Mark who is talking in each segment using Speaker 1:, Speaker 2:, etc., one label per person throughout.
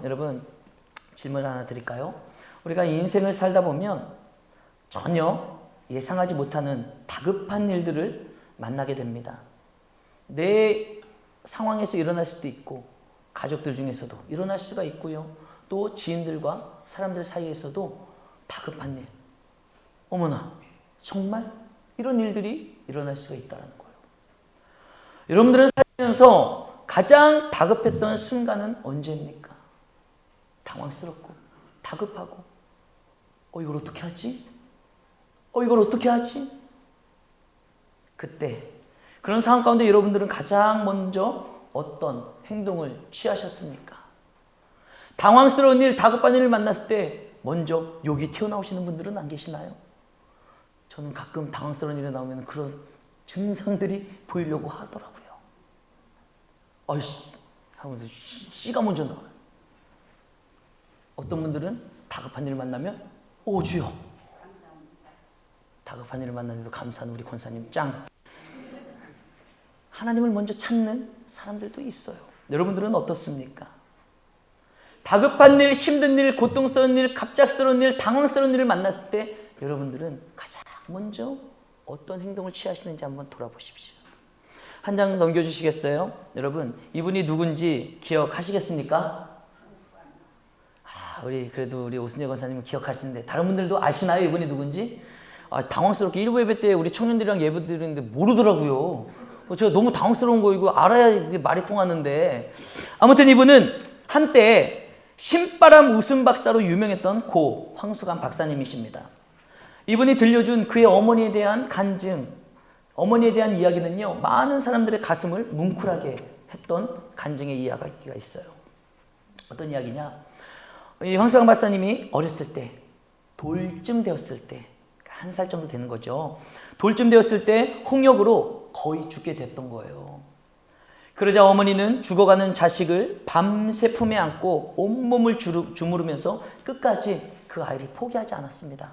Speaker 1: 여러분, 질문 하나 드릴까요? 우리가 인생을 살다 보면 전혀 예상하지 못하는 다급한 일들을 만나게 됩니다. 내 상황에서 일어날 수도 있고 가족들 중에서도 일어날 수가 있고요. 또 지인들과 사람들 사이에서도 다급한 일. 어머나, 정말 이런 일들이 일어날 수가 있다는 거예요. 여러분들은 살면서 가장 다급했던 순간은 언제입니까? 당황스럽고 다급하고 이걸 어떻게 하지? 이걸 어떻게 하지? 그때 그런 상황 가운데 여러분들은 가장 먼저 어떤 행동을 취하셨습니까? 당황스러운 일, 다급한 일을 만났을 때 먼저 욕이 튀어나오시는 분들은 안 계시나요? 저는 가끔 당황스러운 일이 나오면 그런 증상들이 보이려고 하더라고요. 아이씨 하면서 씨가 먼저 나와요. 어떤 분들은 다급한 일을 만나면 오 주여, 다급한 일을 만나는데도 감사한 우리 권사님 짱. 하나님을 먼저 찾는 사람들도 있어요. 여러분들은 어떻습니까? 다급한 일, 힘든 일, 고통스러운 일, 갑작스러운 일, 당황스러운 일을 만났을 때 여러분들은 가장 먼저 어떤 행동을 취하시는지 한번 돌아보십시오. 한 장 넘겨주시겠어요? 여러분, 이분이 누군지 기억하시겠습니까? 그래도 우리 오순재 권사님은 기억하시는데 다른 분들도 아시나요? 이분이 누군지? 당황스럽게 일부 예배 때 우리 청년들이랑 예배 드리는데 모르더라고요. 제가 너무 당황스러운 거 이거 알아야 이게 말이 통하는데. 아무튼 이분은 한때 신바람 웃음 박사로 유명했던 고 황수관 박사님이십니다. 이분이 들려준 그의 어머니에 대한 간증, 어머니에 대한 이야기는요, 많은 사람들의 가슴을 뭉클하게 했던 간증의 이야기가 있어요. 어떤 이야기냐? 이 황수관 박사님이 어렸을 때, 돌쯤 되었을 때, 한 살 정도 되는 거죠. 돌쯤 되었을 때 홍역으로 거의 죽게 됐던 거예요. 그러자 어머니는 죽어가는 자식을 밤새 품에 안고 온몸을 주무르면서 끝까지 그 아이를 포기하지 않았습니다.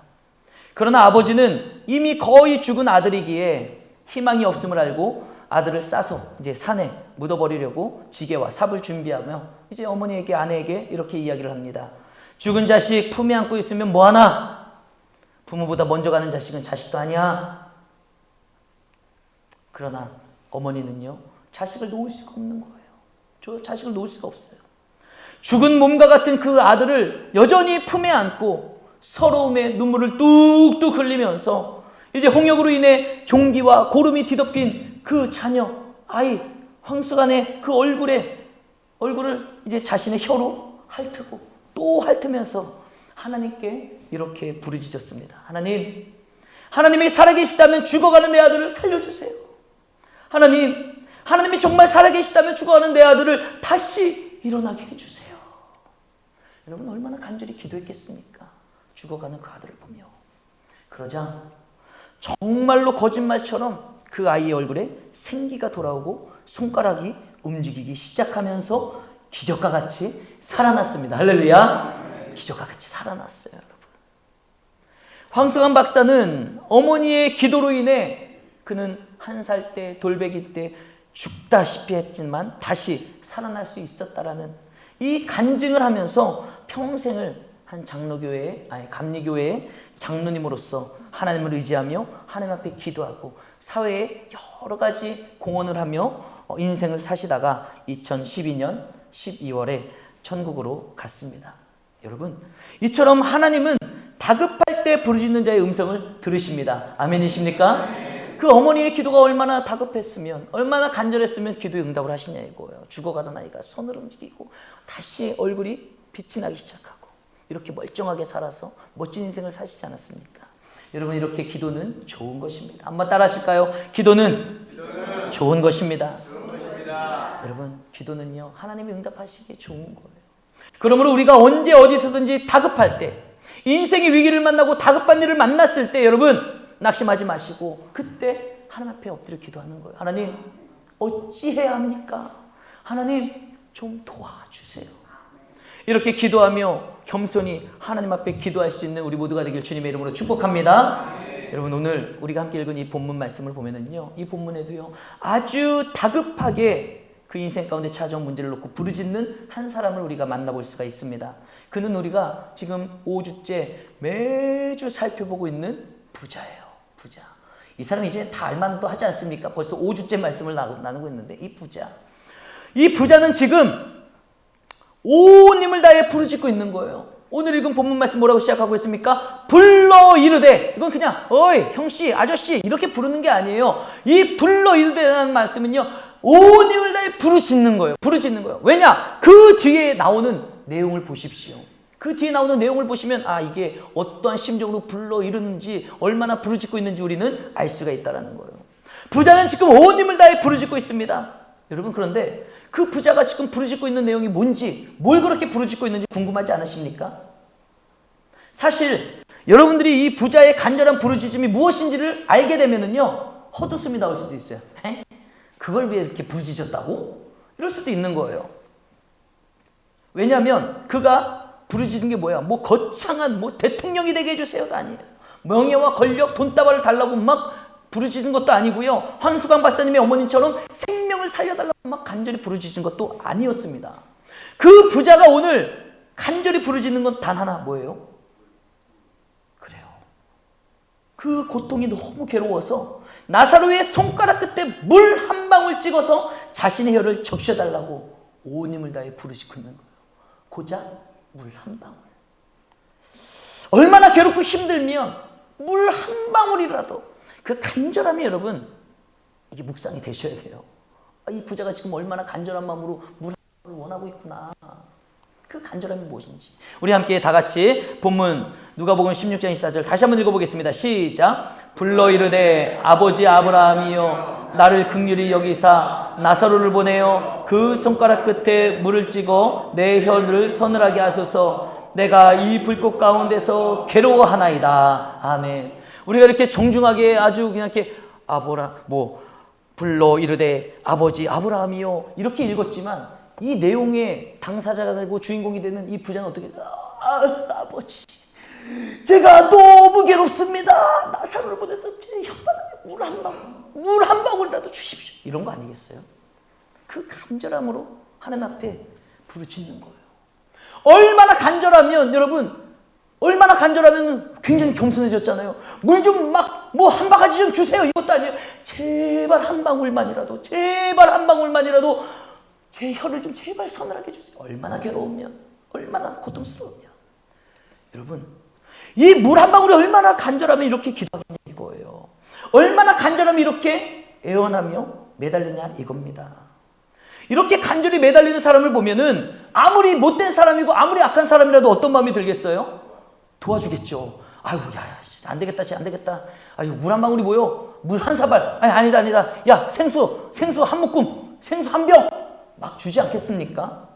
Speaker 1: 그러나 아버지는 이미 거의 죽은 아들이기에 희망이 없음을 알고 아들을 싸서 이제 산에 묻어버리려고 지게와 삽을 준비하며 이제 어머니에게, 아내에게 이렇게 이야기를 합니다. 죽은 자식 품에 안고 있으면 뭐하나? 부모보다 먼저 가는 자식은 자식도 아니야. 그러나 어머니는요, 자식을 놓을 수가 없는 거예요. 저 자식을 놓을 수가 없어요. 죽은 몸과 같은 그 아들을 여전히 품에 안고 서러움에 눈물을 뚝뚝 흘리면서 이제 홍역으로 인해 종기와 고름이 뒤덮인 그 자녀, 아이, 황수관의 그 얼굴을 이제 자신의 혀로 핥고 또 핥으면서 하나님께 이렇게 부르짖었습니다. 하나님이 살아계시다면 죽어가는 내 아들을 살려주세요. 하나님이 정말 살아계시다면 죽어가는 내 아들을 다시 일어나게 해주세요. 여러분, 얼마나 간절히 기도했겠습니까? 죽어가는 그 아들을 보며. 그러자 정말로 거짓말처럼 그 아이의 얼굴에 생기가 돌아오고 손가락이 움직이기 시작하면서 기적과 같이 살아났습니다. 할렐루야. 기적과 같이 살아났어요, 여러분. 황수관 박사는 어머니의 기도로 인해 그는 한 살 때, 돌베기 때 죽다시피 했지만 다시 살아날 수 있었다라는 이 간증을 하면서 평생을 한 감리교회의 장로님으로서 하나님을 의지하며 하나님 앞에 기도하고 사회에 여러 가지 공헌을 하며 인생을 사시다가 2012년 12월에 천국으로 갔습니다. 여러분, 이처럼 하나님은 다급할 때 부르짖는 자의 음성을 들으십니다. 아멘이십니까? 그 어머니의 기도가 얼마나 다급했으면, 얼마나 간절했으면 기도에 응답을 하시냐 이거예요. 죽어가던 아이가 손을 움직이고 다시 얼굴이 빛이 나기 시작하고 이렇게 멀쩡하게 살아서 멋진 인생을 사시지 않았습니까? 여러분, 이렇게 기도는 좋은 것입니다. 한번 따라 하실까요? 기도는 좋은 것입니다. 여러분, 기도는요, 하나님이 응답하시기에 좋은 거예요. 그러므로 우리가 언제 어디서든지 다급할 때, 인생의 위기를 만나고 다급한 일을 만났을 때 여러분, 낙심하지 마시고 그때 하나님 앞에 엎드려 기도하는 거예요. 하나님, 어찌해야 합니까? 하나님, 좀 도와주세요. 이렇게 기도하며 겸손히 하나님 앞에 기도할 수 있는 우리 모두가 되길 주님의 이름으로 축복합니다. 여러분, 오늘 우리가 함께 읽은 이 본문 말씀을 보면은요, 이 본문에도요, 아주 다급하게 그 인생 가운데 찾아온 문제를 놓고 부르짖는 한 사람을 우리가 만나볼 수가 있습니다. 그는 우리가 지금 5주째 매주 살펴보고 있는 부자예요. 부자. 이 사람이 이제 다 알만도 하지 않습니까? 벌써 5주째 말씀을 나누고 있는데 이 부자. 이 부자는 지금 온 힘을 다해 부르짖고 있는 거예요. 오늘 읽은 본문 말씀 뭐라고 시작하고 있습니까? 불러 이르되. 이건 그냥 어이 형씨 아저씨 이렇게 부르는 게 아니에요. 이 불러 이르되라는 말씀은요 온 힘을 다해 부르짖는 거예요. 부르짖는 거예요. 왜냐? 그 뒤에 나오는 내용을 보십시오. 그 뒤에 나오는 내용을 보시면 아 이게 어떠한 심정으로 불러 이르는지 얼마나 부르짖고 있는지 우리는 알 수가 있다는 거예요. 부자는 지금 온 힘을 다해 부르짖고 있습니다. 여러분 그런데 그 부자가 지금 부르짖고 있는 내용이 뭔지 뭘 그렇게 부르짖고 있는지 궁금하지 않으십니까? 사실 여러분들이 이 부자의 간절한 부르짖음이 무엇인지를 알게 되면은요 헛웃음이 나올 수도 있어요. 에? 그걸 위해 이렇게 부르짖었다고? 이럴 수도 있는 거예요. 왜냐하면 그가 부르짖은 게 뭐야? 뭐 거창한 뭐 대통령이 되게 해주세요도 아니에요. 명예와 권력, 돈다발을 달라고 막 부르짖은 것도 아니고요. 황수강 박사님의 어머니처럼 생명을 살려달라고 막 간절히 부르짖은 것도 아니었습니다. 그 부자가 오늘 간절히 부르짖는 건 단 하나 뭐예요? 그래요. 그 고통이 너무 괴로워서 나사로의 손가락 끝에 물 한 방울 찍어서 자신의 혀를 적셔달라고 온 힘을 다해 부르짖고 있는 거예요. 고작 물 한 방울. 얼마나 괴롭고 힘들면 물 한 방울이라도 그 간절함이 여러분 이게 묵상이 되셔야 돼요. 이 부자가 지금 얼마나 간절한 마음으로 물 한 방울을 원하고 있구나. 그 간절함이 무엇인지 우리 함께 다 같이 본문 누가복음 16장 24절 다시 한번 읽어보겠습니다. 시작. 불러 이르되 아버지 아브라함이여 나를 긍휼히 여기사 나사로를 보내어 그 손가락 끝에 물을 찍어 내 혀를 서늘하게 하소서. 내가 이 불꽃 가운데서 괴로워하나이다. 아멘. 우리가 이렇게 정중하게 아주 그냥 이렇게 불러 이르되 아버지 아브라함이요 이렇게 읽었지만 이 내용의 당사자가 되고 주인공이 되는 이 부자는 어떻게 아버지 제가 너무 괴롭습니다. 나사로를 보내서 제 혓바닥에 물 한 방울이라도 주십시오. 이런 거 아니겠어요? 그 간절함으로 하나님 앞에 부르짖는 거예요. 얼마나 간절하면 여러분 얼마나 간절하면 굉장히 겸손해졌잖아요. 물 좀 막 뭐 한 바가지 좀 주세요. 이것도 아니에요. 제발 한 방울만이라도 제발 한 방울만이라도 제 혀를 좀 제발 서늘하게 해주세요. 얼마나 괴로우면 얼마나 고통스러우면 여러분 이 물 한 방울이 얼마나 간절하면 이렇게 기도하느냐 이거예요. 얼마나 간절하면 이렇게 애원하며 매달리냐 이겁니다. 이렇게 간절히 매달리는 사람을 보면은 아무리 못된 사람이고 아무리 악한 사람이라도 어떤 마음이 들겠어요? 도와주겠죠. 아유 야 안 되겠다 쟤 안 되겠다. 아유 물 한 방울이 뭐요? 물 한 사발. 아니 아니다. 야 생수 한 묶음 생수 한 병 막 주지 않겠습니까?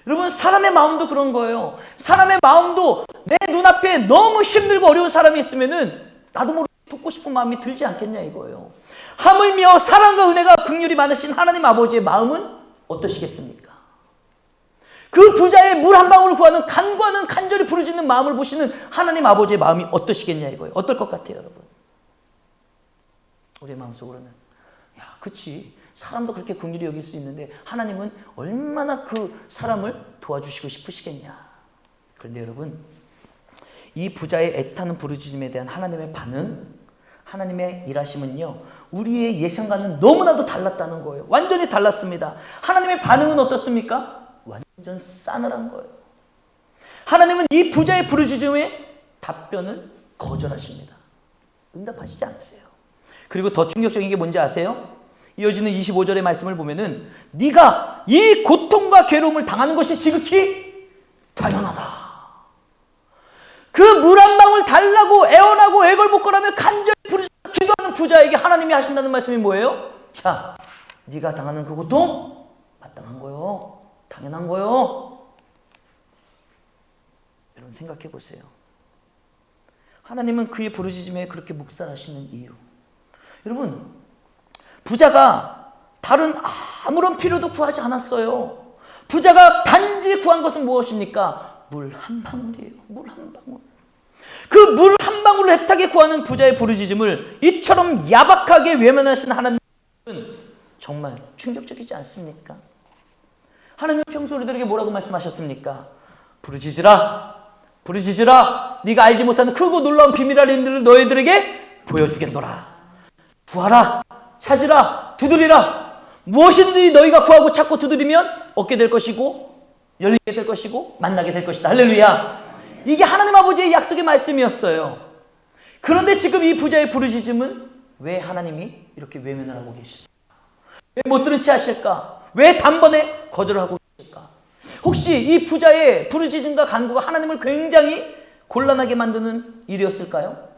Speaker 1: 여러분 사람의 마음도 그런 거예요. 사람의 마음도 내 눈앞에 너무 힘들고 어려운 사람이 있으면은 나도 모르게 돕고 싶은 마음이 들지 않겠냐 이거예요. 하물며 사랑과 은혜가 긍휼이 많으신 하나님 아버지의 마음은 어떠시겠습니까? 그 부자의 물 한 방울을 구하는 간구하는 간절히 부르짖는 마음을 보시는 하나님 아버지의 마음이 어떠시겠냐 이거예요. 어떨 것 같아요 여러분? 우리의 마음속으로는 야 그치 사람도 그렇게 긍휼히 여길 수 있는데 하나님은 얼마나 그 사람을 도와주시고 싶으시겠냐. 그런데 여러분 이 부자의 애타는 부르짖음에 대한 하나님의 반응 하나님의 일하심은요 우리의 예상과는 너무나도 달랐다는 거예요. 완전히 달랐습니다. 하나님의 반응은 어떻습니까? 완전 싸늘한 거예요. 하나님은 이 부자의 부르짖음에 답변을 거절하십니다. 응답하시지 않으세요. 그리고 더 충격적인 게 뭔지 아세요? 이어지는 25절의 말씀을 보면은 네가 이 고통과 괴로움을 당하는 것이 지극히 당연하다. 그 물 한 방울 달라고 애원하고 애걸복걸하며 간절히 부르짖고 기도하는 부자에게 하나님이 하신다는 말씀이 뭐예요? 자, 네가 당하는 그 고통 마땅한 거요. 당연한 거요. 여러분 생각해 보세요. 하나님은 그의 부르짖음에 그렇게 묵살하시는 이유. 여러분 부자가 다른 아무런 필요도 구하지 않았어요. 부자가 단지 구한 것은 무엇입니까? 물 한 방울이에요. 물 한 방울. 그 물 한 방울을 애타게 구하는 부자의 부르짖음을 이처럼 야박하게 외면하신 하나님은 정말 충격적이지 않습니까? 하나님은 평소 우리들에게 뭐라고 말씀하셨습니까? 부르짖으라, 부르짖으라. 네가 알지 못하는 크고 놀라운 비밀의 일들을 너희들에게 보여주겠노라. 구하라, 찾으라, 두드리라. 무엇이든지 너희가 구하고 찾고 두드리면 얻게 될 것이고 열리게 될 것이고 만나게 될 것이다. 할렐루야. 이게 하나님 아버지의 약속의 말씀이었어요. 그런데 지금 이 부자의 부르짖음은 왜 하나님이 이렇게 외면을 하고 계실까? 왜 못 들은 채 하실까? 왜 단번에 거절하고 계실까? 혹시 이 부자의 부르짖음과 간구가 하나님을 굉장히 곤란하게 만드는 일이었을까요?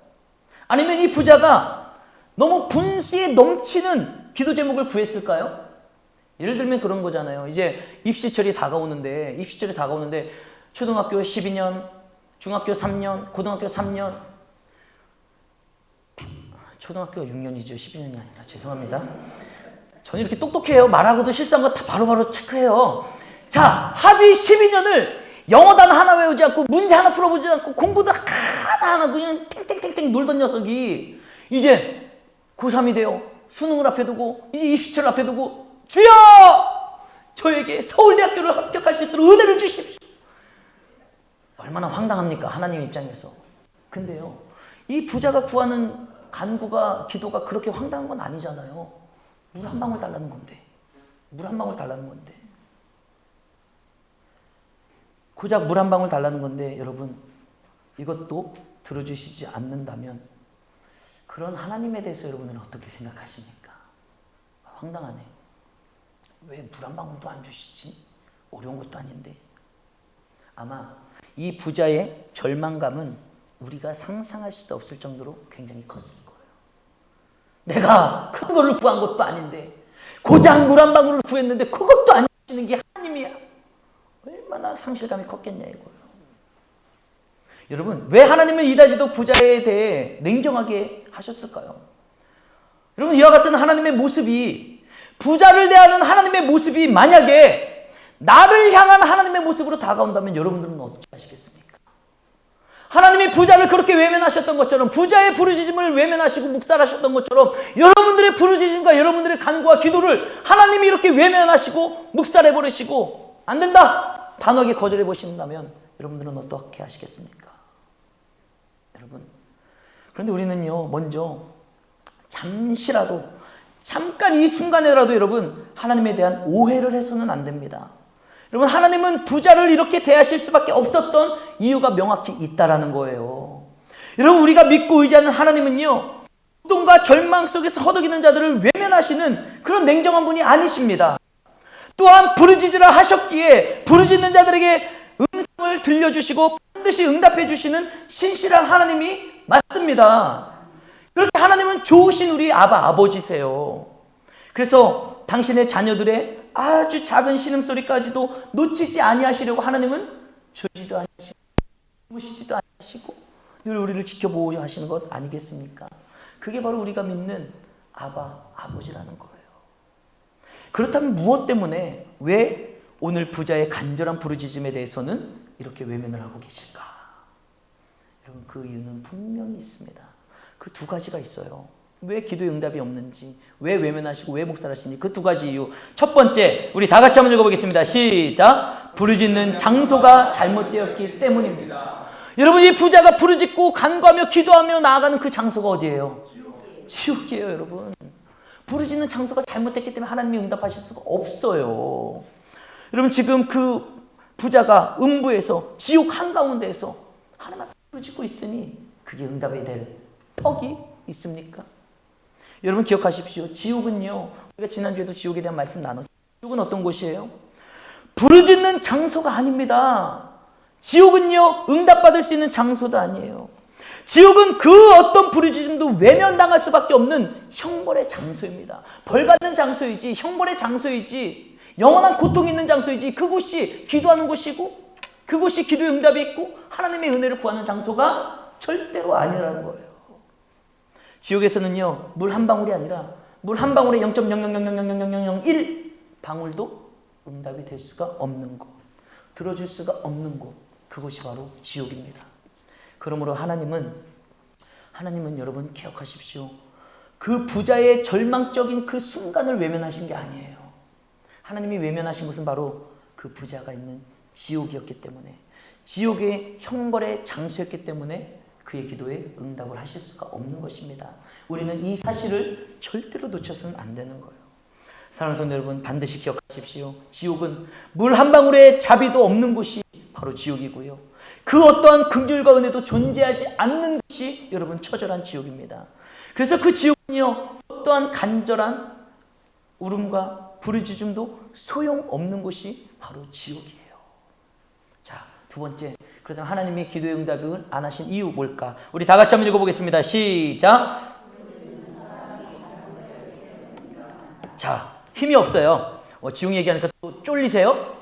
Speaker 1: 아니면 이 부자가 너무 분수에 넘치는 기도 제목을 구했을까요? 예를 들면 그런 거잖아요. 이제 입시철이 다가오는데 초등학교 12년, 중학교 3년, 고등학교 3년, 초등학교가 6년이죠. 12년이 아니라. 죄송합니다. 저는 이렇게 똑똑해요. 말하고도 실수한 거 다 바로바로 체크해요. 자, 합의 12년을 영어 단어 하나 외우지 않고 문제 하나 풀어보지 않고 공부도 하나하나 그냥 탱탱탱탱 놀던 녀석이 이제 고3이 돼요. 수능을 앞에 두고 이제 입시철을 앞에 두고 주여! 저에게 서울대학교를 합격할 수 있도록 은혜를 주십시오. 얼마나 황당합니까? 하나님 입장에서. 근데요, 이 부자가 구하는 간구가, 기도가 그렇게 황당한 건 아니잖아요. 물 한 방울 달라는 건데. 물 한 방울 달라는 건데. 고작 물 한 방울 달라는 건데, 여러분, 이것도 들어주시지 않는다면 그런 하나님에 대해서 여러분은 어떻게 생각하십니까? 황당하네. 왜 물 한 방울도 안 주시지? 어려운 것도 아닌데. 아마 이 부자의 절망감은 우리가 상상할 수도 없을 정도로 굉장히 컸을 거예요. 내가 큰 거를 구한 것도 아닌데 고작 물 한 방울을 구했는데 그것도 안 주시는 게 하나님이야. 얼마나 상실감이 컸겠냐 이거예요. 여러분, 왜 하나님은 이다지도 부자에 대해 냉정하게 하셨을까요? 여러분, 이와 같은 하나님의 모습이, 부자를 대하는 하나님의 모습이 만약에 나를 향한 하나님의 모습으로 다가온다면 여러분들은 어떻게 하시겠습니까? 하나님이 부자를 그렇게 외면하셨던 것처럼, 부자의 부르짖음을 외면하시고 묵살하셨던 것처럼 여러분들의 부르짖음과 여러분들의 간구와 기도를 하나님이 이렇게 외면하시고 묵살해버리시고 안 된다! 단호하게 거절해보신다면 여러분들은 어떻게 하시겠습니까? 여러분, 그런데 우리는요, 먼저 잠시라도, 잠깐 이 순간에라도 여러분, 하나님에 대한 오해를 해서는 안 됩니다. 여러분, 하나님은 부자를 이렇게 대하실 수밖에 없었던 이유가 명확히 있다라는 거예요. 여러분, 우리가 믿고 의지하는 하나님은요, 고통과 절망 속에서 허덕이는 자들을 외면하시는 그런 냉정한 분이 아니십니다. 또한 부르짖으라 하셨기에 부르짖는 자들에게 음성을 들려주시고 반드시 응답해 주시는 신실한 하나님이 맞습니다. 그런데 하나님은 좋으신 우리 아버지세요. 그래서 당신의 자녀들의 아주 작은 신음소리까지도 놓치지 아니하시려고 하나님은 졸지도 아니하시고 주무시지도 아니하시고 늘 우리를 지켜보고자 하시는 것 아니겠습니까? 그게 바로 우리가 믿는 아버지라는 거예요. 그렇다면 무엇 때문에, 왜 오늘 부자의 간절한 부르짖음에 대해서는 이렇게 외면을 하고 계실까? 여러분, 그 이유는 분명히 있습니다. 그 두 가지가 있어요. 왜 기도의 응답이 없는지, 왜 외면하시고 왜 묵살하시는지, 그 두 가지 이유. 첫 번째, 우리 다 같이 한번 읽어보겠습니다. 시작. 부르짖는 장소가 잘못되었기 때문입니다. 여러분, 이 부자가 부르짖고 간구하며 기도하며 나아가는 그 장소가 어디예요? 지옥이에요, 여러분. 부르짖는 장소가 잘못됐기 때문에 하나님이 응답하실 수가 없어요. 여러분, 지금 그 부자가 음부에서, 지옥 한가운데에서 하나님한테 부르짖고 있으니 그게 응답이 될 떡이 있습니까? 여러분, 기억하십시오. 지옥은요, 우리가 지난주에도 지옥에 대한 말씀 나눴죠. 지옥은 어떤 곳이에요? 부르짖는 장소가 아닙니다. 지옥은요, 응답받을 수 있는 장소도 아니에요. 지옥은 그 어떤 부르짖음도 외면당할 수밖에 없는 형벌의 장소입니다. 벌받는 장소이지, 형벌의 장소이지, 영원한 고통이 있는 장소이지, 그곳이 기도하는 곳이고 그곳이 기도의 응답이 있고 하나님의 은혜를 구하는 장소가 절대로 아니라는 거예요. 지옥에서는요, 물 한 방울이 아니라 물 한 방울에 0.000000001 방울도 응답이 될 수가 없는 곳, 들어줄 수가 없는 곳, 그곳이 바로 지옥입니다. 그러므로 하나님은 여러분 기억하십시오. 그 부자의 절망적인 그 순간을 외면하신 게 아니에요. 하나님이 외면하신 것은 바로 그 부자가 있는 지옥이었기 때문에, 지옥의 형벌의 장소였기 때문에 그의 기도에 응답을 하실 수가 없는 것입니다. 우리는 이 사실을 절대로 놓쳐서는 안 되는 거예요. 사랑하는 성도 여러분, 반드시 기억하십시오. 지옥은 물 한 방울의 자비도 없는 곳이 바로 지옥이고요. 그 어떠한 긍휼과 은혜도 존재하지 않는 곳이 여러분 처절한 지옥입니다. 그래서 그 지옥은요, 어떠한 간절한 울음과 부르짖음도 소용없는 곳이 바로 지옥이에요. 자, 두 번째, 그러면 하나님이 기도의 응답을 안 하신 이유 뭘까? 우리 다 같이 한번 읽어보겠습니다. 시작. 자, 힘이 없어요. 지웅 얘기하니까 또 쫄리세요?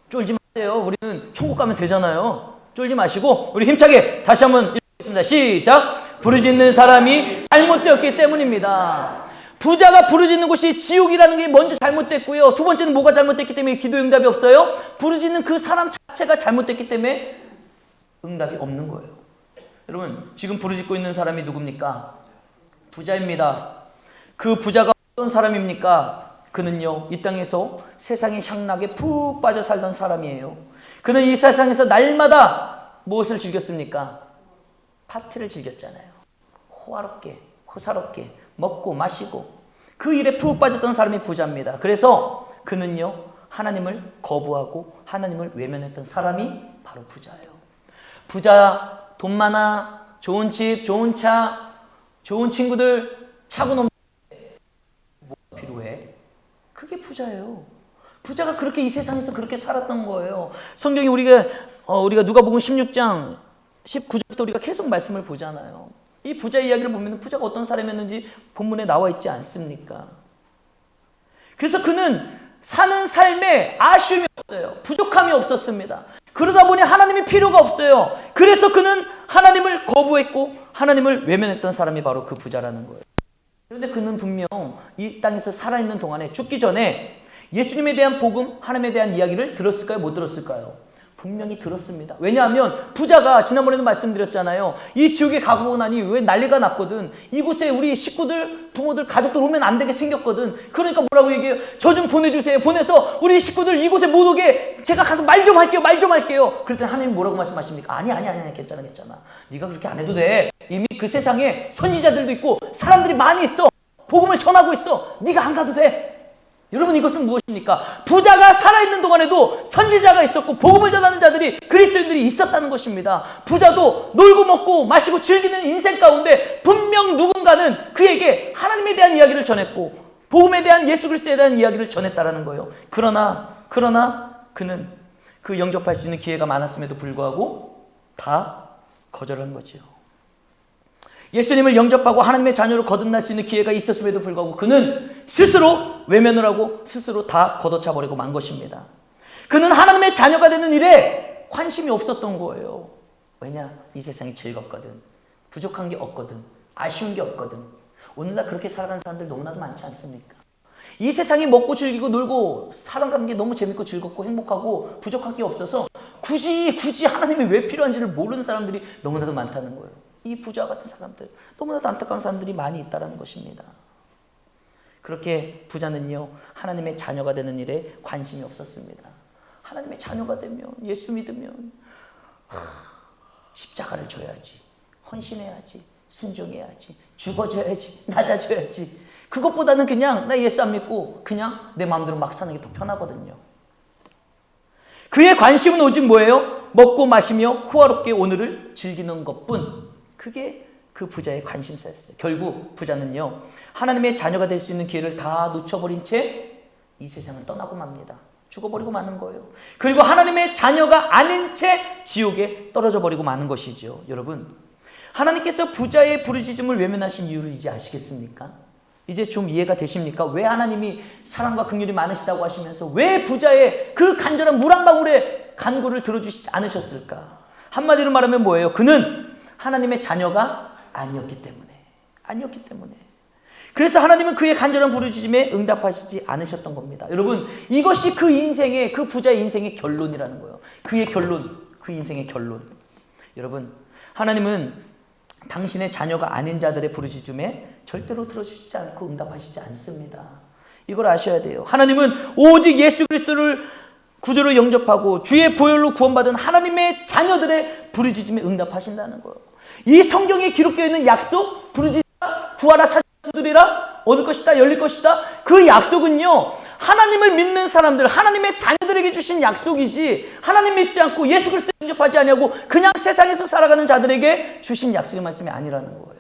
Speaker 1: 쫄지 마세요. 우리는 천국 가면 되잖아요. 쫄지 마시고 우리 힘차게 다시 한번 읽겠습니다. 시작. 부르짖는 사람이 잘못되었기 때문입니다. 부자가 부르짖는 곳이 지옥이라는 게 먼저 잘못됐고요. 두 번째는 뭐가 잘못됐기 때문에 기도 응답이 없어요? 부르짖는 그 사람 자체가 잘못됐기 때문에 응답이 없는 거예요. 여러분, 지금 부르짖고 있는 사람이 누굽니까? 부자입니다. 그 부자가 어떤 사람입니까? 그는요, 이 땅에서 세상의 향락에 푹 빠져 살던 사람이에요. 그는 이 세상에서 날마다 무엇을 즐겼습니까? 파티를 즐겼잖아요. 호화롭게, 호사롭게 먹고 마시고 그 일에 푹 빠졌던 사람이 부자입니다. 그래서 그는요, 하나님을 거부하고 하나님을 외면했던 사람이 바로 부자예요. 부자, 돈 많아, 좋은 집, 좋은 차, 좋은 친구들, 차고 넘는데 뭐가 필요해? 그게 부자예요. 부자가 그렇게 이 세상에서 그렇게 살았던 거예요. 성경이 우리가 누가복음 16장 19절부터 우리가 계속 말씀을 보잖아요. 이 부자 이야기를 보면 부자가 어떤 사람이었는지 본문에 나와 있지 않습니까? 그래서 그는 사는 삶에 아쉬움이 없어요. 부족함이 없었습니다. 그러다 보니 하나님이 필요가 없어요. 그래서 그는 하나님을 거부했고 하나님을 외면했던 사람이 바로 그 부자라는 거예요. 그런데 그는 분명 이 땅에서 살아있는 동안에 죽기 전에 예수님에 대한 복음, 하나님에 대한 이야기를 들었을까요? 못 들었을까요? 분명히 들었습니다. 왜냐하면 부자가 지난번에도 말씀드렸잖아요. 이 지옥에 가고 나니 왜 난리가 났거든. 이곳에 우리 식구들, 부모들, 가족들 오면 안 되게 생겼거든. 그러니까 뭐라고 얘기해요? 저 좀 보내주세요. 보내서 우리 식구들 이곳에 못 오게 제가 가서 말 좀 할게요. 그랬더니 하나님 뭐라고 말씀하십니까? 아니, 괜찮아. 네가 그렇게 안 해도 돼. 이미 그 세상에 선지자들도 있고 사람들이 많이 있어. 복음을 전하고 있어. 네가 안 가도 돼. 여러분, 이것은 무엇입니까? 부자가 살아있는 동안에도 선지자가 있었고 복음을 전하는 자들이, 그리스도인들이 있었다는 것입니다. 부자도 놀고 먹고 마시고 즐기는 인생 가운데 분명 누군가는 그에게 하나님에 대한 이야기를 전했고 복음에 대한, 예수 그리스도에 대한 이야기를 전했다라는 거예요. 그러나 그는 그 영접할 수 있는 기회가 많았음에도 불구하고 다 거절한 거죠. 예수님을 영접하고 하나님의 자녀로 거듭날 수 있는 기회가 있었음에도 불구하고 그는 스스로 외면을 하고 스스로 다 걷어차버리고 만 것입니다. 그는 하나님의 자녀가 되는 일에 관심이 없었던 거예요. 왜냐? 이 세상이 즐겁거든. 부족한 게 없거든. 아쉬운 게 없거든. 오늘날 그렇게 살아가는 사람들 너무나도 많지 않습니까? 이 세상이 먹고 즐기고 놀고 살아가는 게 너무 재밌고 즐겁고 행복하고 부족한 게 없어서 굳이 하나님이 왜 필요한지를 모르는 사람들이 너무나도 많다는 거예요. 이 부자 같은 사람들, 너무나도 안타까운 사람들이 많이 있다는 것입니다. 그렇게 부자는요, 하나님의 자녀가 되는 일에 관심이 없었습니다. 하나님의 자녀가 되면, 예수 믿으면 십자가를 져야지, 헌신해야지, 순종해야지, 죽어줘야지, 낮아져야지. 그것보다는 그냥 나 예수 안 믿고 그냥 내 마음대로 막 사는 게 더 편하거든요. 그의 관심은 오직 뭐예요? 먹고 마시며 호화롭게 오늘을 즐기는 것뿐. 그게 그 부자의 관심사였어요. 결국 부자는요, 하나님의 자녀가 될 수 있는 기회를 다 놓쳐버린 채 이 세상을 떠나고 맙니다. 죽어버리고 마는 거예요. 그리고 하나님의 자녀가 아닌 채 지옥에 떨어져 버리고 마는 것이죠. 여러분, 하나님께서 부자의 부르짖음을 외면하신 이유를 이제 아시겠습니까? 이제 좀 이해가 되십니까? 왜 하나님이 사랑과 긍휼이 많으시다고 하시면서 왜 부자의 그 간절한 물 한 방울의 간구를 들어주시지 않으셨을까? 한마디로 말하면 뭐예요? 그는 하나님의 자녀가 아니었기 때문에. 그래서 하나님은 그의 간절한 부르짖음에 응답하시지 않으셨던 겁니다. 여러분, 이것이 그 인생의, 그 부자의 인생의 결론이라는 거예요. 그의 결론, 그 인생의 결론. 여러분, 하나님은 당신의 자녀가 아닌 자들의 부르짖음에 절대로 들어주시지 않고 응답하시지 않습니다. 이걸 아셔야 돼요. 하나님은 오직 예수 그리스도를 구주로 영접하고 주의 보혈로 구원받은 하나님의 자녀들의 부르짖음에 응답하신다는 거예요. 이 성경에 기록되어 있는 약속, 부르짖으라, 구하라, 찾으리라, 얻을 것이다, 열릴 것이다. 그 약속은요, 하나님을 믿는 사람들, 하나님의 자녀들에게 주신 약속이지, 하나님 믿지 않고 예수 그리스도 영접하지 아니하고 그냥 세상에서 살아가는 자들에게 주신 약속의 말씀이 아니라는 거예요.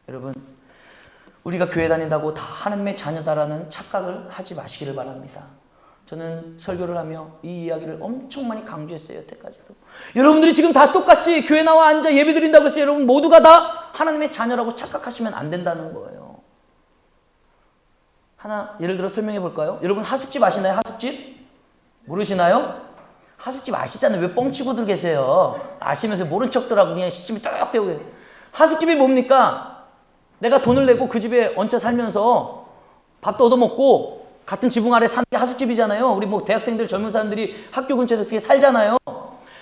Speaker 1: 여러분, 우리가 교회 다닌다고 다 하나님의 자녀다라는 착각을 하지 마시기를 바랍니다. 저는 설교를 하며 이 이야기를 엄청 많이 강조했어요, 여태까지도. 여러분들이 지금 다 똑같이 교회 나와 앉아 예배 드린다고 해서 여러분 모두가 다 하나님의 자녀라고 착각하시면 안 된다는 거예요. 하나 예를 들어 설명해 볼까요? 여러분 하숙집 아시나요? 하숙집? 모르시나요? 하숙집 아시잖아요. 왜 뻥치고들 계세요? 아시면서 모른 척들하고 그냥 시침이 뚝 떼고. 하숙집이 뭡니까? 내가 돈을 내고 그 집에 얹혀 살면서 밥도 얻어먹고 같은 지붕 아래 사는 게 하숙집이잖아요. 우리 뭐 대학생들, 젊은 사람들이 학교 근처에서 그렇게 살잖아요.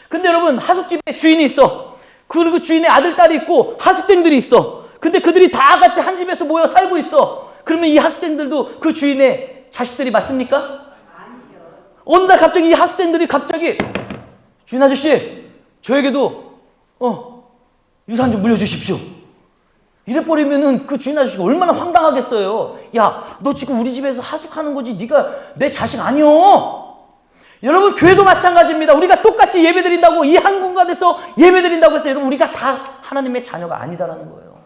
Speaker 1: 근데 여러분 하숙집에 주인이 있어. 그리고 주인의 아들, 딸이 있고 하숙생들이 있어. 근데 그들이 다 같이 한 집에서 모여 살고 있어. 그러면 이 학생들도 그 주인의 자식들이 맞습니까? 아니죠. 어느 날 갑자기 이 학생들이 갑자기 주인 아저씨, 저에게도 유산 좀 물려주십시오. 이래버리면은 그 주인 아저씨가 얼마나 황당하겠어요. 야, 너 지금 우리 집에서 하숙하는 거지. 네가 내 자식 아니여. 여러분 교회도 마찬가지입니다. 우리가 똑같이 예배드린다고 이 한 공간에서 예배드린다고 해서 여러분 우리가 다 하나님의 자녀가 아니다라는 거예요.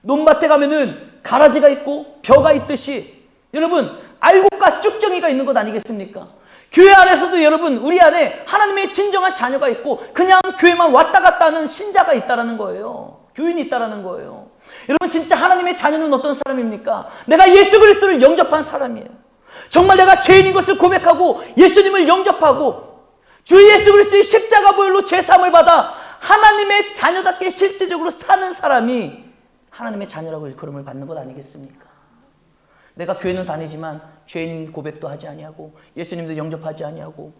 Speaker 1: 논밭에 가면은 가라지가 있고 벼가 있듯이 여러분 알곡과 쭉정이가 있는 것 아니겠습니까? 교회 안에서도 여러분 우리 안에 하나님의 진정한 자녀가 있고 그냥 교회만 왔다 갔다 하는 신자가 있다라는 거예요. 교인이 있다라는 거예요. 여러분 진짜 하나님의 자녀는 어떤 사람입니까? 내가 예수 그리스도를 영접한 사람이에요. 정말 내가 죄인인 것을 고백하고 예수님을 영접하고 주 예수 그리스도의 십자가 보혈로 죄사함을 받아 하나님의 자녀답게 실제적으로 사는 사람이 하나님의 자녀라고 일컬음을 받는 것 아니겠습니까? 내가 교회는 다니지만 죄인 고백도 하지 아니하고 예수님도 영접하지 아니하고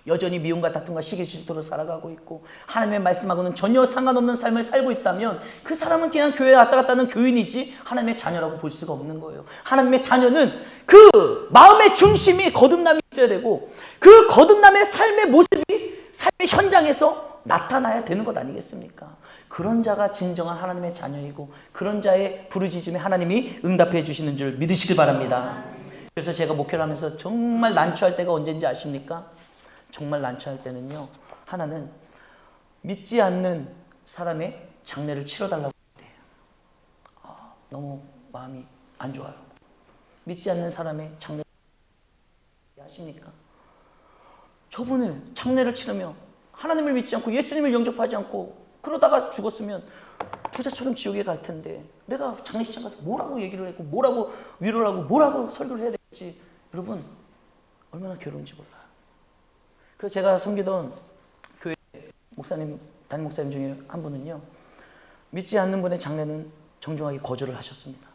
Speaker 1: 여전히 미움과 다툼과 시기 질투로 살아가고 있고 하나님의 말씀하고는 전혀 상관없는 삶을 살고 있다면 그 사람은 그냥 교회에 왔다 갔다 하는 교인이지 하나님의 자녀라고 볼 수가 없는 거예요. 하나님의 자녀는 그 마음의 중심이 거듭남이 있어야 되고 그 거듭남의 삶의 모습이 삶의 현장에서 나타나야 되는 것 아니겠습니까? 그런 자가 진정한 하나님의 자녀이고 그런 자의 부르짖음에 하나님이 응답해 주시는 줄 믿으시길 바랍니다. 그래서 제가 목회를 하면서 정말 난처할 때가 언제인지 아십니까? 정말 난처할 때는요. 하나는 믿지 않는 사람의 장례를 치러달라고 할 때예요. 너무 마음이 안 좋아요. 믿지 않는 사람의 장례를 아십니까? 저분을 장례를 치르며 하나님을 믿지 않고 예수님을 영접하지 않고 그러다가 죽었으면 부자처럼 지옥에 갈 텐데 내가 장례식장 가서 뭐라고 얘기를 했고 뭐라고 위로를 하고 뭐라고 설교를 해야 될지 여러분 얼마나 괴로운지 몰라요. 그래서 제가 섬기던 교회 목사님, 담임 목사님 중에 한 분은요. 믿지 않는 분의 장례는 정중하게 거절을 하셨습니다.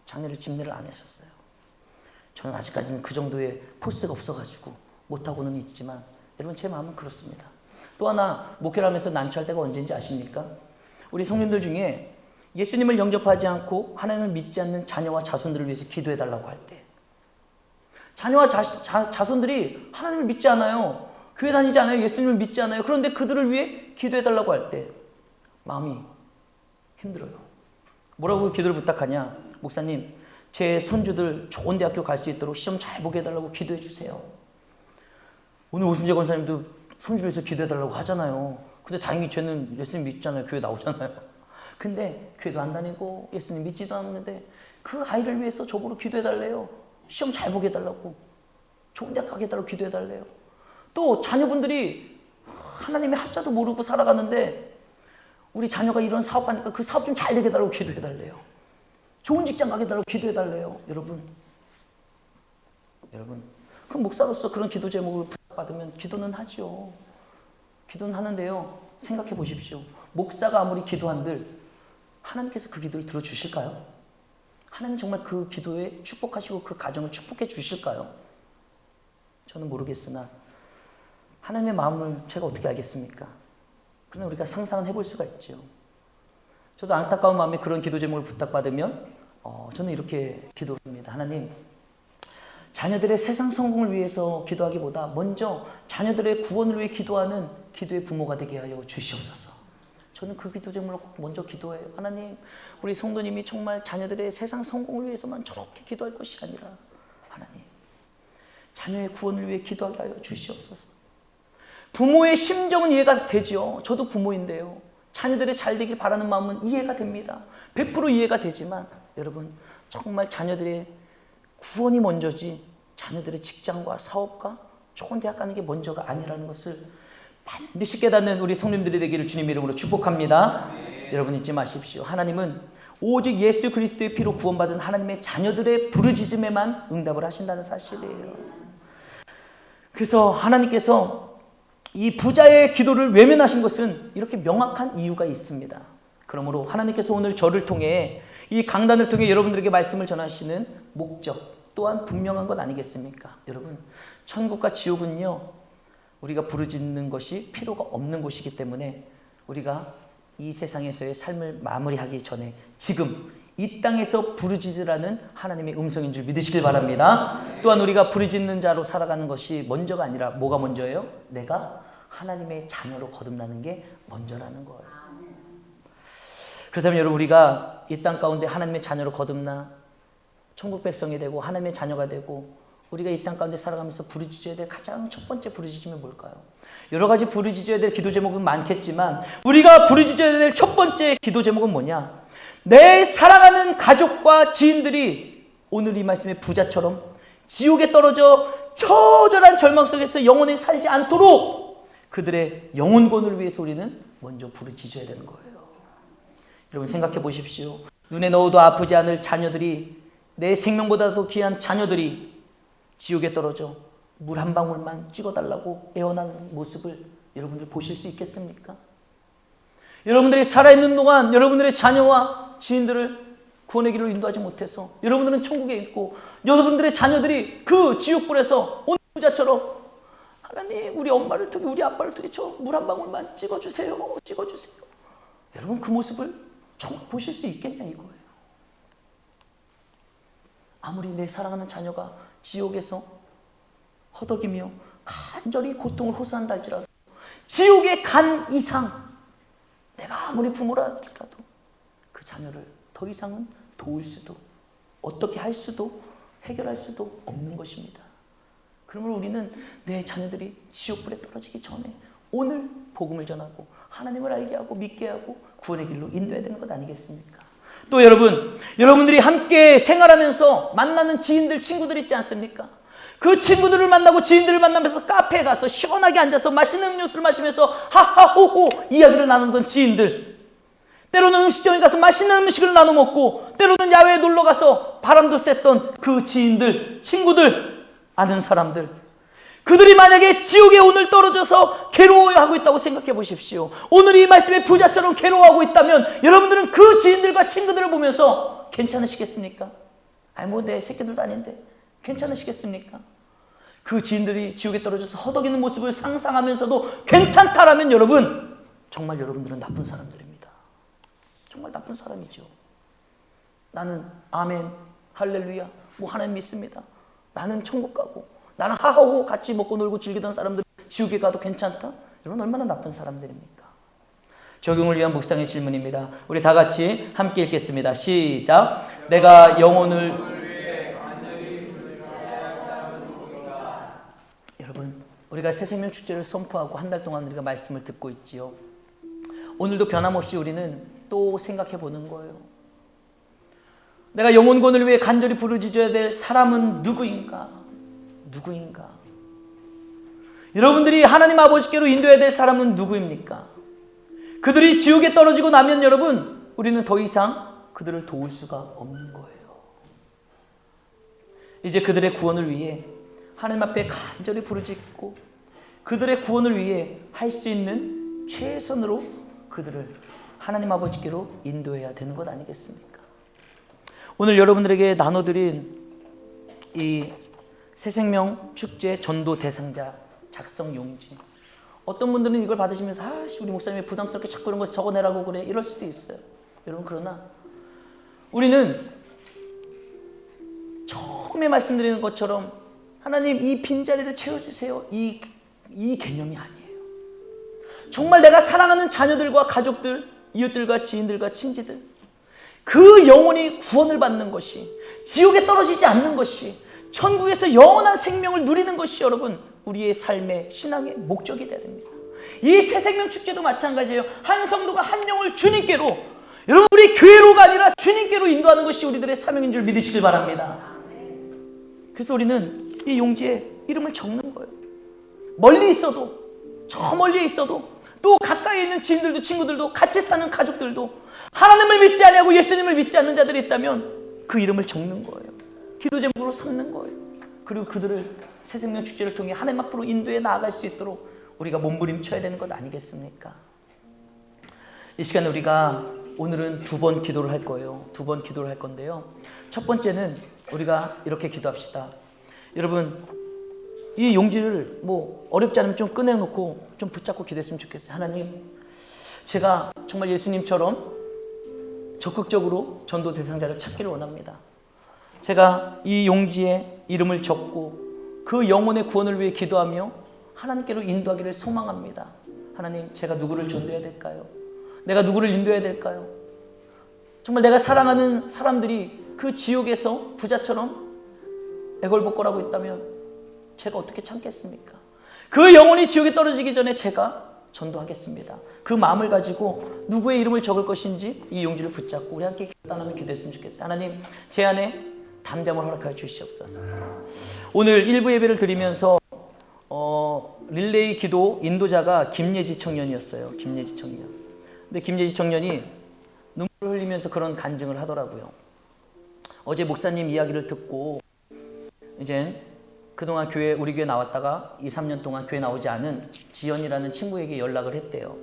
Speaker 1: 장례를 집례를 안 하셨어요. 저는 아직까지는 그 정도의 포스가 없어가지고 못하고는 있지만 여러분 제 마음은 그렇습니다. 또 하나 목회를 하면서 난처할 때가 언제인지 아십니까? 우리 성도님들 중에 예수님을 영접하지 않고 하나님을 믿지 않는 자녀와 자손들을 위해서 기도해달라고 할 때 자녀와 자손들이 하나님을 믿지 않아요. 교회 다니지 않아요. 예수님을 믿지 않아요. 그런데 그들을 위해 기도해달라고 할 때 마음이 힘들어요. 뭐라고 기도를 부탁하냐? 목사님, 제 손주들 좋은 대학교 갈 수 있도록 시험 잘 보게 해달라고 기도해 주세요. 오늘 오순재 권사님도 손주를 위해서 기도해달라고 하잖아요. 근데 다행히 쟤는 예수님 믿잖아요. 교회 나오잖아요. 근데 교회도 안 다니고 예수님 믿지도 않는데 그 아이를 위해서 저보고 기도해달래요. 시험 잘 보게 해달라고. 좋은 대학 가게 해달라고 기도해달래요. 또 자녀분들이 하나님의 한자도 모르고 살아가는데 우리 자녀가 이런 사업하니까 그 사업 좀 잘 되게 해달라고 기도해달래요. 좋은 직장 가게 해달라고 기도해달래요. 여러분 그 목사로서 그런 기도 제목을 부탁받으면 기도는 하죠. 기도는 하는데요. 생각해 보십시오. 목사가 아무리 기도한들 하나님께서 그 기도를 들어주실까요? 하나님 정말 그 기도에 축복하시고 그 가정을 축복해 주실까요? 저는 모르겠으나 하나님의 마음을 제가 어떻게 알겠습니까? 그러나 우리가 상상은 해볼 수가 있죠. 저도 안타까운 마음에 그런 기도 제목을 부탁받으면 저는 이렇게 기도합니다. 하나님, 자녀들의 세상 성공을 위해서 기도하기보다 먼저 자녀들의 구원을 위해 기도하는 기도의 부모가 되게 하여 주시옵소서. 저는 그 기도 제목을 꼭 먼저 기도해요. 하나님, 우리 성도님이 정말 자녀들의 세상 성공을 위해서만 저렇게 기도할 것이 아니라 하나님, 자녀의 구원을 위해 기도하게 하여 주시옵소서. 부모의 심정은 이해가 되죠. 저도 부모인데요. 자녀들의 잘 되길 바라는 마음은 이해가 됩니다. 100% 이해가 되지만 여러분, 정말 자녀들의 구원이 먼저지 자녀들의 직장과 사업과 좋은 대학 가는 게 먼저가 아니라는 것을 반드시 깨닫는 우리 성도님들이 되기를 주님 이름으로 축복합니다. 여러분 잊지 마십시오. 하나님은 오직 예수 그리스도의 피로 구원받은 하나님의 자녀들의 부르짖음에만 응답을 하신다는 사실이에요. 그래서 하나님께서 이 부자의 기도를 외면하신 것은 이렇게 명확한 이유가 있습니다. 그러므로 하나님께서 오늘 저를 통해 이 강단을 통해 여러분들에게 말씀을 전하시는 목적 또한 분명한 것 아니겠습니까? 여러분, 천국과 지옥은요, 우리가 부르짖는 것이 필요가 없는 곳이기 때문에 우리가 이 세상에서의 삶을 마무리하기 전에 지금 이 땅에서 부르짖으라는 하나님의 음성인 줄 믿으시길 바랍니다. 또한 우리가 부르짖는 자로 살아가는 것이 먼저가 아니라 뭐가 먼저예요? 내가 하나님의 자녀로 거듭나는 게 먼저라는 거예요. 그렇다면 여러분, 우리가 이 땅 가운데 하나님의 자녀로 거듭나 천국 백성이 되고 하나님의 자녀가 되고 우리가 이 땅 가운데 살아가면서 부르짖어야 될 가장 첫 번째 부르짖음이 뭘까요? 여러 가지 부르짖어야 될 기도 제목은 많겠지만 우리가 부르짖어야 될 첫 번째 기도 제목은 뭐냐? 내 사랑하는 가족과 지인들이 오늘 이 말씀의 부자처럼 지옥에 떨어져 처절한 절망 속에서 영원히 살지 않도록 그들의 영혼권을 위해서 우리는 먼저 부르짖어야 되는 거예요. 여러분 생각해 보십시오. 눈에 넣어도 아프지 않을 자녀들이, 내 생명보다도 귀한 자녀들이 지옥에 떨어져 물 한 방울만 찍어달라고 애원하는 모습을 여러분들 보실 수 있겠습니까? 여러분들이 살아있는 동안 여러분들의 자녀와 지인들을 구원의 길로 인도하지 못해서 여러분들은 천국에 있고 여러분들의 자녀들이 그 지옥불에서 오늘 부자처럼 하나님, 우리 엄마를 통해 우리 아빠를 통해 저 물 한 방울만 찍어주세요. 찍어주세요. 여러분 그 모습을 정말 보실 수 있겠냐 이거예요. 아무리 내 사랑하는 자녀가 지옥에서 허덕이며 간절히 고통을 호소한다 할지라도 지옥에 간 이상 내가 아무리 부모라 할지라도 그 자녀를 더 이상은 도울 수도 어떻게 할 수도 해결할 수도 없는 것입니다. 그러므로 우리는 내 자녀들이 지옥불에 떨어지기 전에 오늘 복음을 전하고 하나님을 알게 하고 믿게 하고 구원의 길로 인도해야 되는 것 아니겠습니까? 또 여러분들이 함께 생활하면서 만나는 지인들, 친구들 있지 않습니까? 그 친구들을 만나고 지인들을 만나면서 카페에 가서 시원하게 앉아서 맛있는 음료수를 마시면서 하하호호 이야기를 나누던 지인들, 때로는 음식점에 가서 맛있는 음식을 나눠 먹고 때로는 야외에 놀러 가서 바람도 쐈던 그 지인들, 친구들, 아는 사람들, 그들이 만약에 지옥에 오늘 떨어져서 괴로워하고 있다고 생각해 보십시오. 오늘 이 말씀의 부자처럼 괴로워하고 있다면 여러분들은 그 지인들과 친구들을 보면서 괜찮으시겠습니까? 아니 뭐 내 새끼들도 아닌데 괜찮으시겠습니까? 그 지인들이 지옥에 떨어져서 허덕이는 모습을 상상하면서도 괜찮다라면 여러분, 정말 여러분들은 나쁜 사람들입니다. 정말 나쁜 사람이죠. 나는 아멘, 할렐루야, 뭐 하나님 믿습니다. 나는 천국 가고 나는 하하호 같이 먹고 놀고 즐기던 사람들 지옥에 가도 괜찮다? 여러분 얼마나 나쁜 사람들입니까? 적용을 위한 묵상의 질문입니다. 우리 다 같이 함께 읽겠습니다. 시작. 내가 영혼을 여러분, 우리가 새생명 축제를 선포하고 한 달 동안 우리가 말씀을 듣고 있지요. 오늘도 변함없이 우리는 또 생각해 보는 거예요. 내가 영혼권을 위해 간절히 부르짖어야 될 사람은 누구인가? 여러분들이 하나님 아버지께로 인도해야 될 사람은 누구입니까? 그들이 지옥에 떨어지고 나면 여러분, 우리는 더 이상 그들을 도울 수가 없는 거예요. 이제 그들의 구원을 위해 하나님 앞에 간절히 부르짖고 그들의 구원을 위해 할 수 있는 최선으로 그들을 하나님 아버지께로 인도해야 되는 것 아니겠습니까? 오늘 여러분들에게 나눠드린 이 새생명 축제 전도 대상자 작성 용지, 어떤 분들은 이걸 받으시면서 우리 목사님이 부담스럽게 자꾸 이런 거 적어내라고 그래 이럴 수도 있어요. 여러분 그러나 우리는 처음에 말씀드리는 것처럼 하나님 이 빈자리를 채워주세요. 이 개념이 아니에요. 정말 내가 사랑하는 자녀들과 가족들, 이웃들과 지인들과 친지들 그 영혼이 구원을 받는 것이, 지옥에 떨어지지 않는 것이, 천국에서 영원한 생명을 누리는 것이 여러분 우리의 삶의 신앙의 목적이 되어야 됩니다. 이 새생명 축제도 마찬가지예요. 한 성도가 한 영을 주님께로, 여러분 우리 교회로가 아니라 주님께로 인도하는 것이 우리들의 사명인 줄 믿으시길 바랍니다. 그래서 우리는 이 용지에 이름을 적는 거예요. 멀리 있어도, 저 멀리에 있어도, 또 가까이 있는 지인들도, 친구들도, 같이 사는 가족들도 하나님을 믿지 않고 예수님을 믿지 않는 자들이 있다면 그 이름을 적는 거예요. 기도 제목으로 삼는 거예요. 그리고 그들을 새생명 축제를 통해 하나님 앞으로 인도해 나아갈 수 있도록 우리가 몸부림쳐야 되는 것 아니겠습니까? 이 시간에 우리가 오늘은 2번 기도를 할 거예요. 2번 기도를 할 건데요. 첫 번째는 우리가 이렇게 기도합시다. 여러분 이 용지를 어렵지 않으면 좀 꺼내놓고 좀 붙잡고 기도했으면 좋겠어요. 하나님, 제가 정말 예수님처럼 적극적으로 전도 대상자를 찾기를 원합니다. 제가 이 용지에 이름을 적고 그 영혼의 구원을 위해 기도하며 하나님께로 인도하기를 소망합니다. 하나님, 제가 누구를 전도해야 될까요? 내가 누구를 인도해야 될까요? 정말 내가 사랑하는 사람들이 그 지옥에서 부자처럼 애걸복걸하고 있다면 제가 어떻게 참겠습니까? 그 영혼이 지옥에 떨어지기 전에 제가 전도하겠습니다. 그 마음을 가지고 누구의 이름을 적을 것인지 이 용지를 붙잡고 우리 함께 결단하며 기도했으면 좋겠어요. 하나님, 제 안에 담대함을 허락하여 주시옵소서. 오늘 1부 예배를 드리면서 릴레이 기도 인도자가 김예지 청년이었어요. 김예지 청년. 근데 김예지 청년이 눈물을 흘리면서 그런 간증을 하더라고요. 어제 목사님 이야기를 듣고 이제 그동안 우리 교회 나왔다가 2, 3년 동안 교회 나오지 않은 지연이라는 친구에게 연락을 했대요.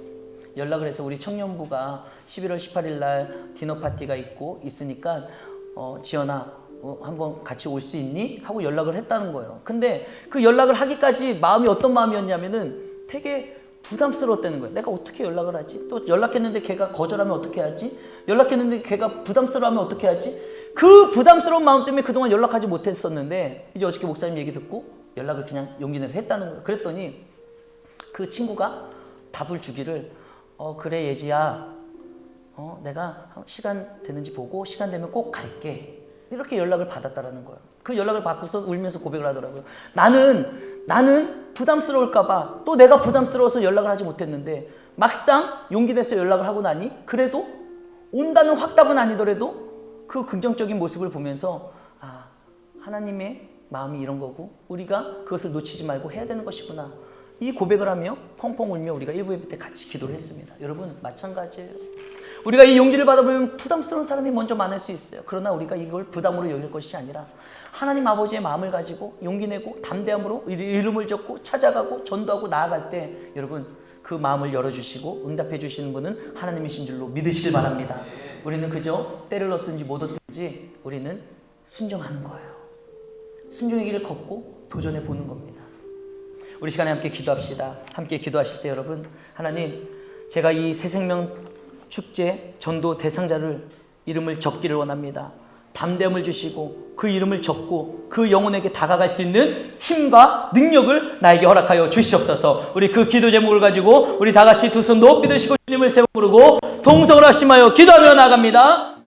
Speaker 1: 연락을 해서 우리 청년부가 11월 18일 날 디너 파티가 있으니까 지연아 한번 같이 올 수 있니? 하고 연락을 했다는 거예요. 근데 그 연락을 하기까지 마음이 어떤 마음이었냐면은 되게 부담스러웠다는 거예요. 내가 어떻게 연락을 하지? 또 연락했는데 걔가 거절하면 어떻게 하지? 연락했는데 걔가 부담스러워하면 어떻게 하지? 그 부담스러운 마음 때문에 그동안 연락하지 못했었는데 이제 어저께 목사님 얘기 듣고 연락을 그냥 용기 내서 했다는 거예요. 그랬더니 그 친구가 답을 주기를 그래 예지야, 내가 시간 되는지 보고 시간 되면 꼭 갈게, 이렇게 연락을 받았다라는 거예요. 그 연락을 받고서 울면서 고백을 하더라고요. 나는 부담스러울까봐, 또 내가 부담스러워서 연락을 하지 못했는데 막상 용기 내서 연락을 하고 나니 그래도 온다는 확답은 아니더라도 그 긍정적인 모습을 보면서 하나님의 마음이 이런 거고 우리가 그것을 놓치지 말고 해야 되는 것이구나, 이 고백을 하며 펑펑 울며 우리가 1부 예배 때 같이 기도를 했습니다. 여러분 마찬가지예요. 우리가 이 용기를 받아보면 부담스러운 사람이 먼저 많을 수 있어요. 그러나 우리가 이걸 부담으로 여길 것이 아니라 하나님 아버지의 마음을 가지고 용기 내고 담대함으로 이름을 적고 찾아가고 전도하고 나아갈 때 여러분 그 마음을 열어주시고 응답해 주시는 분은 하나님이신 줄로 믿으시길 바랍니다. 우리는 그저 때를 얻든지 못 얻든지 우리는 순종하는 거예요. 순종의 길을 걷고 도전해 보는 겁니다. 우리 시간에 함께 기도합시다. 함께 기도하실 때 여러분, 하나님, 제가 이 새생명 축제 전도 대상자를 이름을 적기를 원합니다. 담대함을 주시고 그 이름을 적고 그 영혼에게 다가갈 수 있는 힘과 능력을 나에게 허락하여 주시옵소서. 우리 그 기도 제목을 가지고 우리 다 같이 두 손 높이 드시고 주님을 세워 부르고 동성을 하심하여 기도하며 나아갑니다.